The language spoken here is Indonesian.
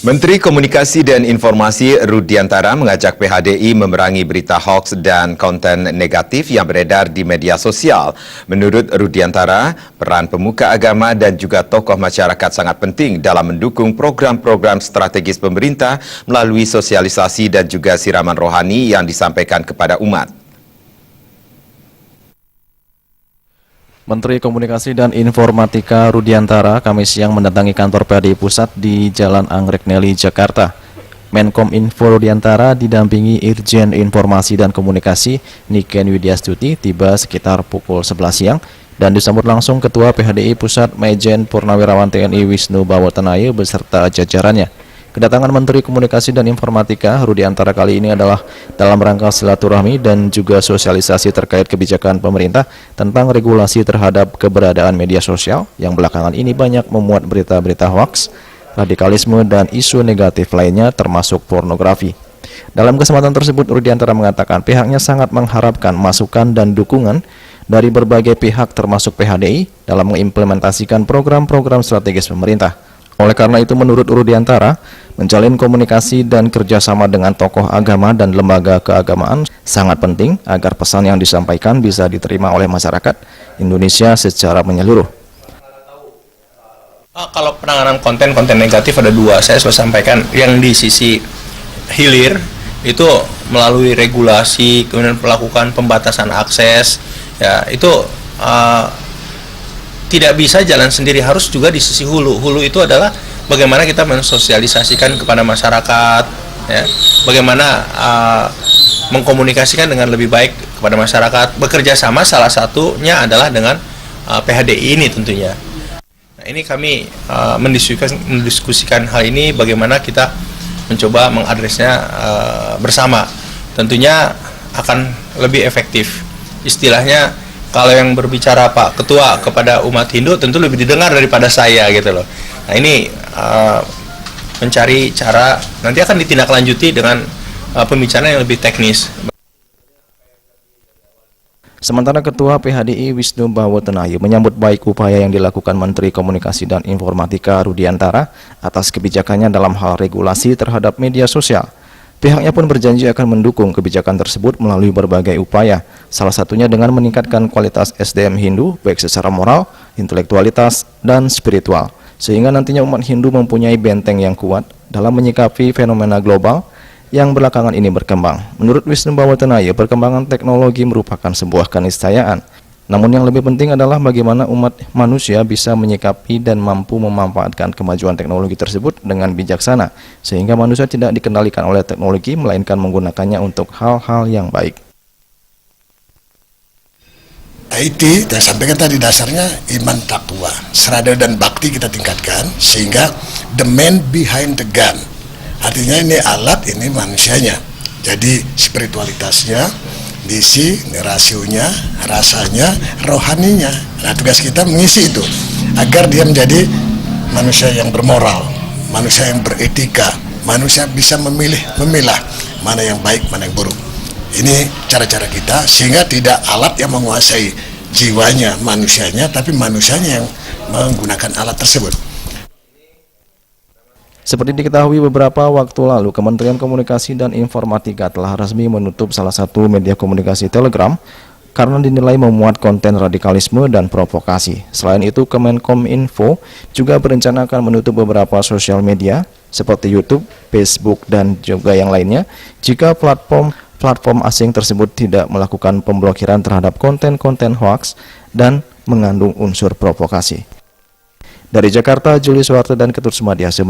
Menteri Komunikasi dan Informasi Rudiantara mengajak PHDI memerangi berita hoaks dan konten negatif yang beredar di media sosial. Menurut Rudiantara, peran pemuka agama dan juga tokoh masyarakat sangat penting dalam mendukung program-program strategis pemerintah melalui sosialisasi dan juga siraman rohani yang disampaikan kepada umat. Menteri Komunikasi dan Informatika Rudiantara Kamis siang mendatangi kantor PHDI Pusat di Jalan Anggrek Neli, Jakarta. Menkom Info Rudiantara didampingi Irjen Informasi dan Komunikasi Niken Widyastuti tiba sekitar pukul 11 siang dan disambut langsung Ketua PHDI Pusat Majen Purnawirawan TNI Wisnu Bawatanaye beserta jajarannya. Kedatangan Menteri Komunikasi dan Informatika Rudiantara kali ini adalah dalam rangka silaturahmi dan juga sosialisasi terkait kebijakan pemerintah tentang regulasi terhadap keberadaan media sosial yang belakangan ini banyak memuat berita-berita hoaks, radikalisme, dan isu negatif lainnya termasuk pornografi. Dalam kesempatan tersebut, Rudiantara mengatakan pihaknya sangat mengharapkan masukan dan dukungan dari berbagai pihak termasuk PHDI dalam mengimplementasikan program-program strategis pemerintah. Oleh karena itu, menurut Rudiantara, menjalin komunikasi dan kerjasama dengan tokoh agama dan lembaga keagamaan sangat penting agar pesan yang disampaikan bisa diterima oleh masyarakat Indonesia secara menyeluruh. Kalau penanganan konten negatif ada dua, saya sudah sampaikan. Yang di sisi hilir itu melalui regulasi, kemudian melakukan pembatasan akses, ya itu tidak bisa jalan sendiri, harus juga di sisi hulu. Hulu itu adalah bagaimana kita mensosialisasikan kepada masyarakat, ya, bagaimana mengkomunikasikan dengan lebih baik kepada masyarakat. Bekerja sama salah satunya adalah dengan PHDI ini tentunya. Nah, ini kami mendiskusikan hal ini, bagaimana kita mencoba mengadresnya bersama. Tentunya akan lebih efektif. Istilahnya, kalau yang berbicara Pak Ketua kepada umat Hindu tentu lebih didengar daripada saya gitu loh. Nah ini mencari cara, nanti akan ditindaklanjuti dengan pembicaraan yang lebih teknis. Sementara Ketua PHDI Wisnu Bawatanaye menyambut baik upaya yang dilakukan Menteri Komunikasi dan Informatika Rudiantara atas kebijakannya dalam hal regulasi terhadap media sosial. Pihaknya pun berjanji akan mendukung kebijakan tersebut melalui berbagai upaya, salah satunya dengan meningkatkan kualitas SDM Hindu baik secara moral, intelektualitas, dan spiritual, sehingga nantinya umat Hindu mempunyai benteng yang kuat dalam menyikapi fenomena global yang belakangan ini berkembang. Menurut Wisnu Bawatanaye, perkembangan teknologi merupakan sebuah keniscayaan. Namun yang lebih penting adalah bagaimana umat manusia bisa menyikapi dan mampu memanfaatkan kemajuan teknologi tersebut dengan bijaksana, sehingga manusia tidak dikendalikan oleh teknologi, melainkan menggunakannya untuk hal-hal yang baik. IT, saya sampaikan tadi dasarnya iman takwa, serada dan bakti kita tingkatkan, sehingga the man behind the gun. Artinya ini alat, ini manusianya. Jadi spiritualitasnya, diisi rasionya, rasanya, rohaninya. Nah, tugas kita mengisi itu agar dia menjadi manusia yang bermoral, manusia yang beretika, manusia bisa memilah mana yang baik, mana yang buruk. Ini cara-cara kita sehingga tidak alat yang menguasai jiwanya manusianya, tapi manusianya yang menggunakan alat tersebut. Seperti diketahui beberapa waktu lalu, Kementerian Komunikasi dan Informatika telah resmi menutup salah satu media komunikasi Telegram karena dinilai memuat konten radikalisme dan provokasi. Selain itu, Kemenkom Info juga berencana akan menutup beberapa sosial media seperti YouTube, Facebook, dan juga yang lainnya jika platform asing tersebut tidak melakukan pemblokiran terhadap konten-konten hoaks dan mengandung unsur provokasi. Dari Jakarta, Julius Suwarte dan Ketut Sumadiase